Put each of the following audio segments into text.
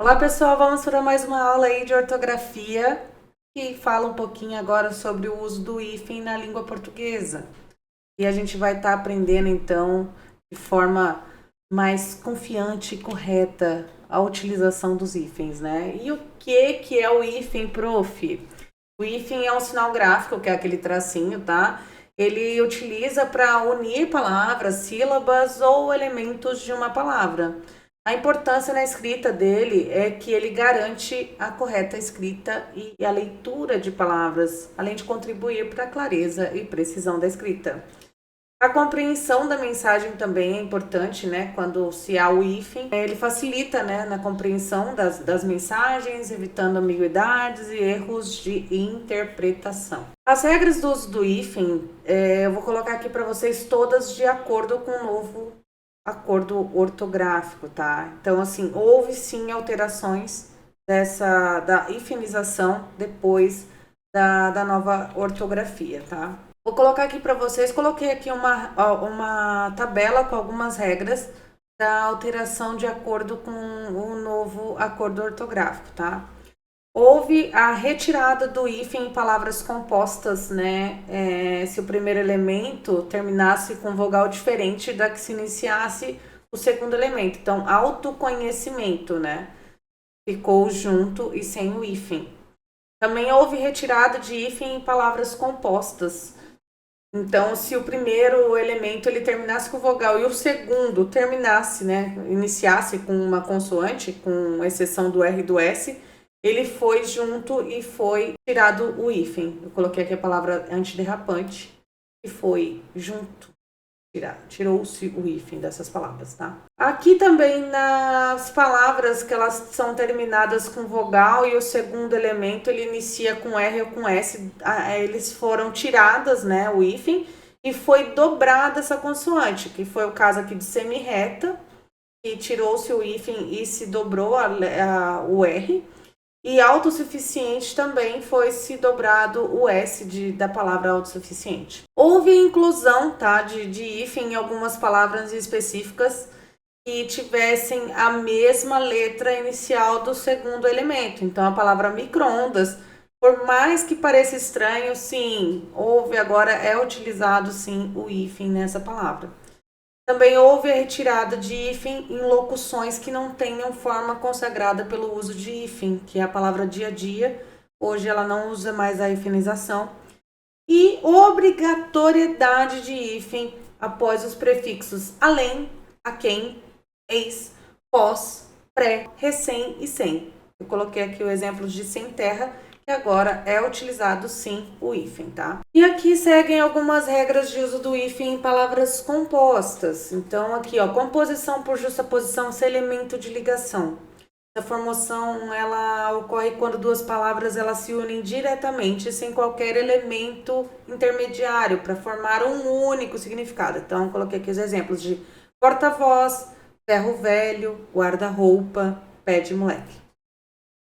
Olá pessoal, vamos para mais uma aula aí de ortografia que fala um pouquinho agora sobre o uso do hífen na língua portuguesa. E a gente vai estar aprendendo então de forma mais confiante e correta a utilização dos hífens, né? E o que é o hífen, prof? O hífen é um sinal gráfico, que é aquele tracinho, tá? Ele utiliza para unir palavras, sílabas ou elementos de uma palavra. A importância na escrita dele é que ele garante a correta escrita e a leitura de palavras, além de contribuir para a clareza e precisão da escrita. A compreensão da mensagem também é importante, né? Quando se há o hífen, ele facilita, né, na compreensão das mensagens, evitando ambiguidades e erros de interpretação. As regras do uso do hífen, eu vou colocar aqui para vocês todas de acordo com o novo acordo ortográfico, tá? Então, assim, houve sim alterações da hifenização depois da nova ortografia, tá? Vou colocar aqui para vocês, coloquei aqui uma tabela com algumas regras da alteração de acordo com o novo acordo ortográfico, tá? Houve a retirada do hífen em palavras compostas, né? Se o primeiro elemento terminasse com vogal diferente da que se iniciasse o segundo elemento. Então, autoconhecimento, né? Ficou junto e sem o hífen. Também houve retirada de hífen em palavras compostas. Então, se o primeiro elemento ele terminasse com vogal e o segundo terminasse, né, iniciasse com uma consoante, com exceção do R e do S, ele foi junto e foi tirado o hífen. Eu coloquei aqui a palavra antiderrapante e foi junto. Tirou-se o hífen dessas palavras, tá? Aqui também nas palavras que elas são terminadas com vogal e o segundo elemento ele inicia com R ou com S, eles foram tiradas, né, o hífen, e foi dobrada essa consoante, que foi o caso aqui de semirreta, que tirou-se o hífen e se dobrou o R. E autossuficiente também foi se dobrado o S da palavra autossuficiente. Houve inclusão, tá, de hífen em algumas palavras específicas que tivessem a mesma letra inicial do segundo elemento. Então, a palavra micro-ondas, por mais que pareça estranho, sim, é utilizado sim o hífen nessa palavra. Também houve a retirada de hífen em locuções que não tenham forma consagrada pelo uso de hífen, que é a palavra dia a dia. Hoje ela não usa mais a hifenização. E obrigatoriedade de hífen após os prefixos além, a quem, ex, pós, pré, recém e sem. Eu coloquei aqui o exemplo de sem terra, que agora é utilizado sim o hífen, tá? E aqui seguem algumas regras de uso do hífen em palavras compostas. Então, aqui, ó, composição por justaposição sem elemento de ligação. A formação, ela ocorre quando duas palavras elas se unem diretamente, sem qualquer elemento intermediário, para formar um único significado. Então, coloquei aqui os exemplos de porta-voz, ferro velho, guarda-roupa, pé de moleque.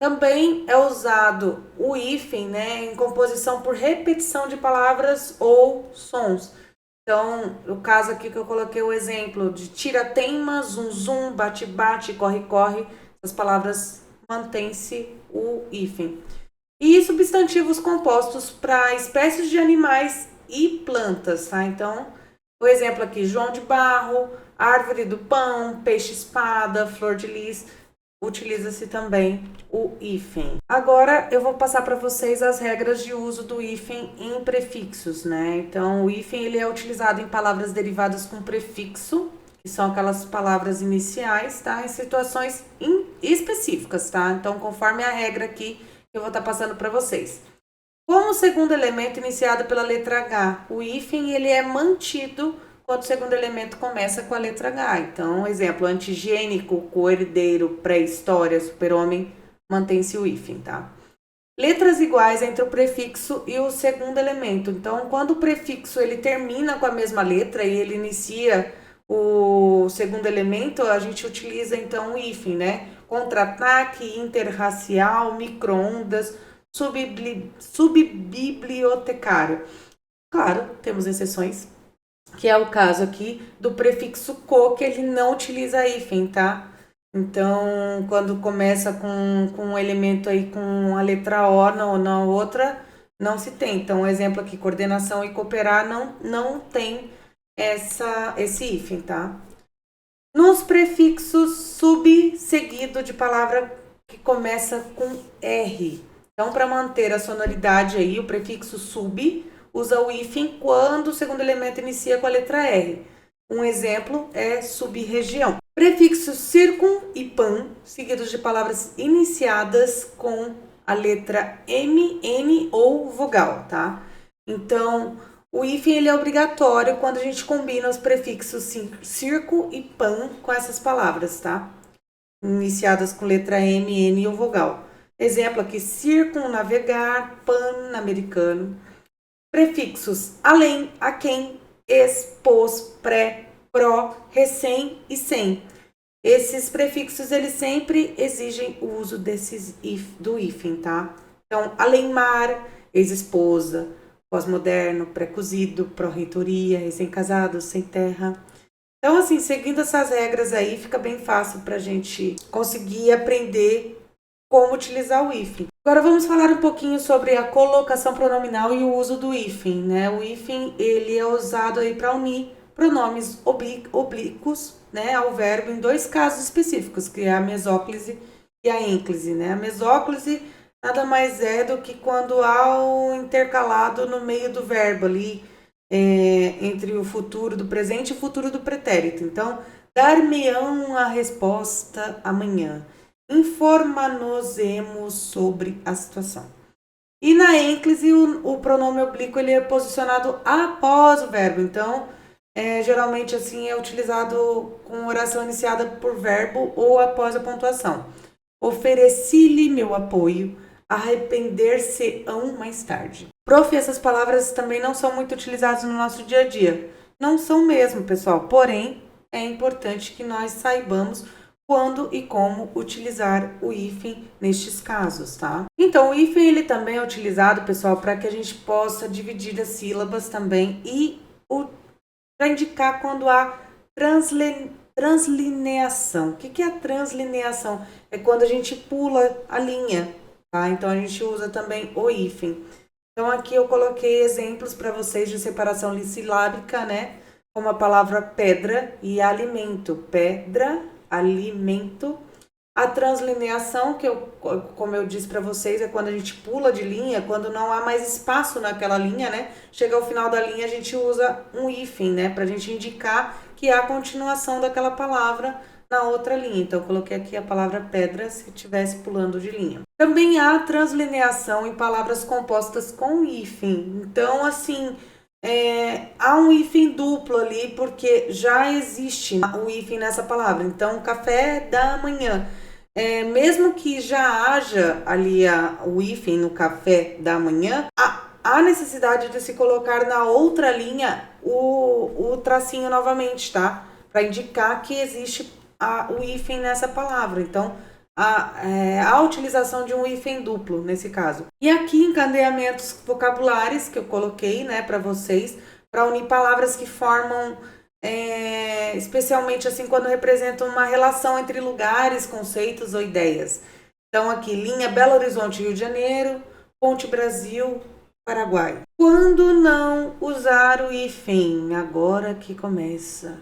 Também é usado o hífen, né, em composição por repetição de palavras ou sons. Então, no caso aqui que eu coloquei o exemplo de tira-teima, zum-zum, bate-bate, corre-corre, as palavras mantém-se o hífen. E substantivos compostos para espécies de animais e plantas, tá? Então, o exemplo aqui, João de Barro, árvore do pão, peixe-espada, flor de lis, utiliza-se também o hífen. Agora eu vou passar para vocês as regras de uso do hífen em prefixos, né? Então, o hífen ele é utilizado em palavras derivadas com prefixo, que são aquelas palavras iniciais, tá? Em situações específicas, tá? Então, conforme a regra aqui que eu vou estar passando para vocês. Como o segundo elemento iniciado pela letra H, o hífen ele é mantido quando o segundo elemento começa com a letra H. Então, exemplo, antigênico, coerdeiro, pré-história, super-homem, mantém-se o hífen, tá? Letras iguais entre o prefixo e o segundo elemento. Então, quando o prefixo ele termina com a mesma letra e ele inicia o segundo elemento, a gente utiliza então o hífen, né? Contra-ataque, interracial, micro-ondas, subbibliotecário. Claro, temos exceções, que é o caso aqui do prefixo co, que ele não utiliza hífen, tá? Então, quando começa com um elemento aí com a letra O na outra, não se tem. Então, um exemplo aqui, coordenação e cooperar não tem esse hífen, tá? Nos prefixos sub seguido de palavra que começa com R. Então, para manter a sonoridade aí, o prefixo sub usa o hífen quando o segundo elemento inicia com a letra R. Um exemplo é sub-região. Prefixos circum e pan, seguidos de palavras iniciadas com a letra M, N ou vogal, tá? Então, o hífen ele é obrigatório quando a gente combina os prefixos circo e pan com essas palavras, tá? Iniciadas com letra M, N ou vogal. Exemplo aqui, circunnavegar, pan-americano. Prefixos além, a quem, ex, pós, pré, pró, recém e sem. Esses prefixos, eles sempre exigem o uso do hífen, tá? Então, além mar, ex-esposa, pós-moderno, pré-cozido, pró-reitoria, recém-casado, sem terra. Então, assim, seguindo essas regras aí, fica bem fácil pra gente conseguir aprender como utilizar o hífen. Agora vamos falar um pouquinho sobre a colocação pronominal e o uso do hífen, né? O hífen, ele é usado aí para unir pronomes oblíquos, né, ao verbo em dois casos específicos, que é a mesóclise e a ênclise, né? A mesóclise nada mais é do que quando há o intercalado no meio do verbo ali, entre o futuro do presente e o futuro do pretérito. Então, dar-me-ão a resposta amanhã. Informa-nos-emos sobre a situação. E na ênclise, o pronome oblíquo ele é posicionado após o verbo. Então, geralmente assim é utilizado com oração iniciada por verbo ou após a pontuação. Ofereci-lhe meu apoio, arrepender-se-ão mais tarde. Prof, essas palavras também não são muito utilizadas no nosso dia a dia. Não são mesmo, pessoal. Porém, é importante que nós saibamos quando e como utilizar o hífen nestes casos, tá? Então, o hífen ele também é utilizado, pessoal, para que a gente possa dividir as sílabas também e para indicar quando há translineação. O que é a translineação? É quando a gente pula a linha, tá? Então, a gente usa também o hífen. Então, aqui eu coloquei exemplos para vocês de separação silábica, né? Como a palavra pedra e alimento. Pedra, alimento. A translineação, como eu disse para vocês, é quando a gente pula de linha, quando não há mais espaço naquela linha, né? Chega ao final da linha, a gente usa um hífen, né? Para a gente indicar que há a continuação daquela palavra na outra linha. Então, eu coloquei aqui a palavra pedra se estivesse pulando de linha. Também há translineação em palavras compostas com hífen. Então, assim, há um hífen duplo ali, porque já existe o hífen nessa palavra. Então, café da manhã. Mesmo que já haja ali o hífen no café da manhã, há necessidade de se colocar na outra linha o tracinho novamente, tá? Para indicar que existe o hífen nessa palavra. Então, a utilização de um hífen duplo nesse caso. E aqui encadeamentos vocabulares que eu coloquei, né, para vocês, para unir palavras que formam, especialmente assim quando representam uma relação entre lugares, conceitos ou ideias. Então aqui, linha Belo Horizonte, Rio de Janeiro, Ponte Brasil, Paraguai. Quando não usar o hífen? Agora que começa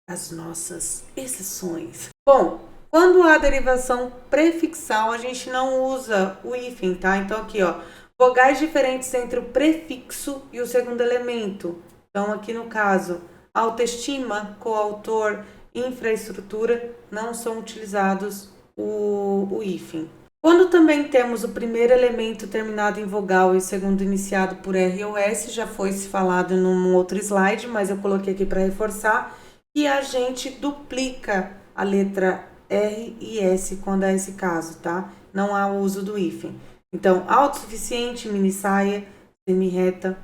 as nossas exceções. Bom, quando há derivação prefixal, a gente não usa o hífen, tá? Então, aqui, ó, vogais diferentes entre o prefixo e o segundo elemento. Então, aqui no caso, autoestima, coautor, infraestrutura, não são utilizados o hífen. Quando também temos o primeiro elemento terminado em vogal e o segundo iniciado por R ou S, já foi se falado num outro slide, mas eu coloquei aqui para reforçar, e a gente duplica a letra R e S quando é esse caso, tá? Não há o uso do hífen. Então, autossuficiente, mini saia, semi-reta.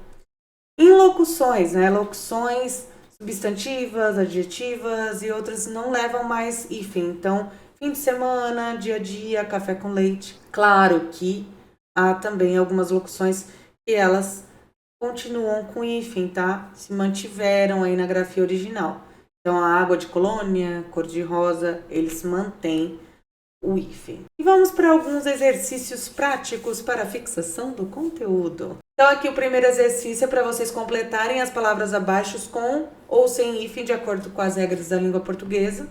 Em locuções, né? Locuções substantivas, adjetivas e outras não levam mais hífen. Então, fim de semana, dia a dia, café com leite. Claro que há também algumas locuções que elas continuam com hífen, tá? Se mantiveram aí na grafia original. Então, a água de colônia, cor de rosa, eles mantêm o hífen. E vamos para alguns exercícios práticos para a fixação do conteúdo. Então, aqui o primeiro exercício é para vocês completarem as palavras abaixo com ou sem hífen, de acordo com as regras da língua portuguesa.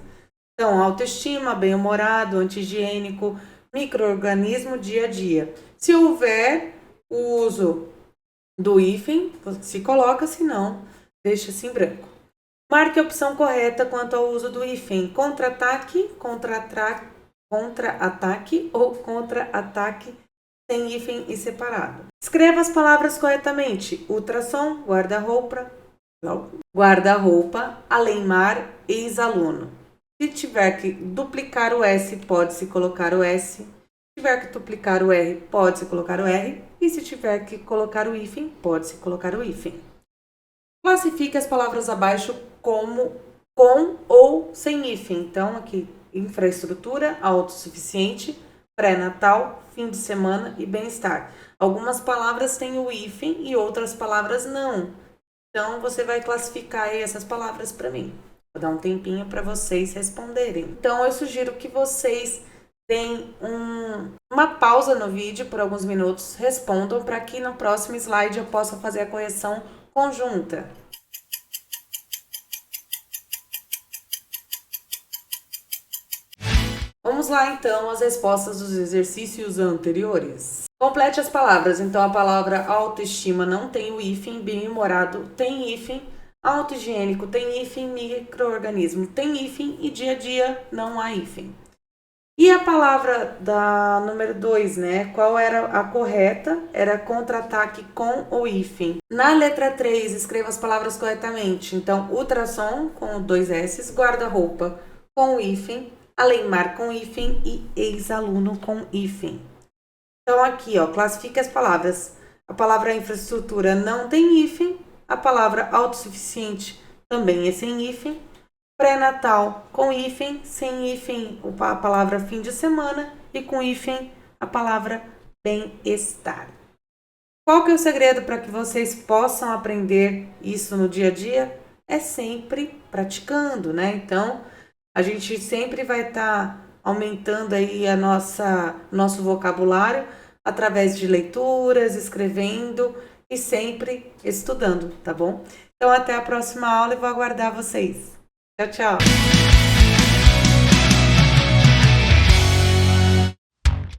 Então, autoestima, bem-humorado, anti-higiênico, micro-organismo, dia a dia. Se houver o uso do hífen, se coloca, se não, deixa-se em branco. Marque a opção correta quanto ao uso do hífen. Contra-ataque, contra-ataque ou contra-ataque sem hífen e separado. Escreva as palavras corretamente. Ultrassom, guarda-roupa, além-mar, ex-aluno. Se tiver que duplicar o S, pode-se colocar o S. Se tiver que duplicar o R, pode-se colocar o R. E se tiver que colocar o hífen, pode-se colocar o hífen. Classifique as palavras abaixo como com ou sem hífen. Então, aqui, infraestrutura, autossuficiente, pré-natal, fim de semana e bem-estar. Algumas palavras têm o hífen e outras palavras não. Então, você vai classificar aí essas palavras para mim. Vou dar um tempinho para vocês responderem. Então, eu sugiro que vocês deem uma pausa no vídeo por alguns minutos, respondam para que no próximo slide eu possa fazer a correção conjunta. Vamos lá, então, as respostas dos exercícios anteriores. Complete as palavras. Então, a palavra autoestima não tem o hífen, bem-humorado tem hífen, auto-higiênico tem hífen, micro-organismo tem hífen e dia a dia não há hífen. E a palavra da número 2, né? Qual era a correta? Era contra-ataque com o hífen. Na letra 3, escreva as palavras corretamente. Então, ultrassom com 2 S, guarda-roupa com o hífen, além-mar com hífen e ex-aluno com hífen. Então, aqui, ó, classifique as palavras. A palavra infraestrutura não tem hífen, a palavra autossuficiente também é sem hífen, pré-natal com hífen, sem hífen a palavra fim de semana e com hífen a palavra bem-estar. Qual que é o segredo para que vocês possam aprender isso no dia a dia? É sempre praticando, né? Então, a gente sempre vai estar aumentando aí nosso vocabulário através de leituras, escrevendo e sempre estudando, tá bom? Então, até a próxima aula e vou aguardar vocês. Tchau, tchau!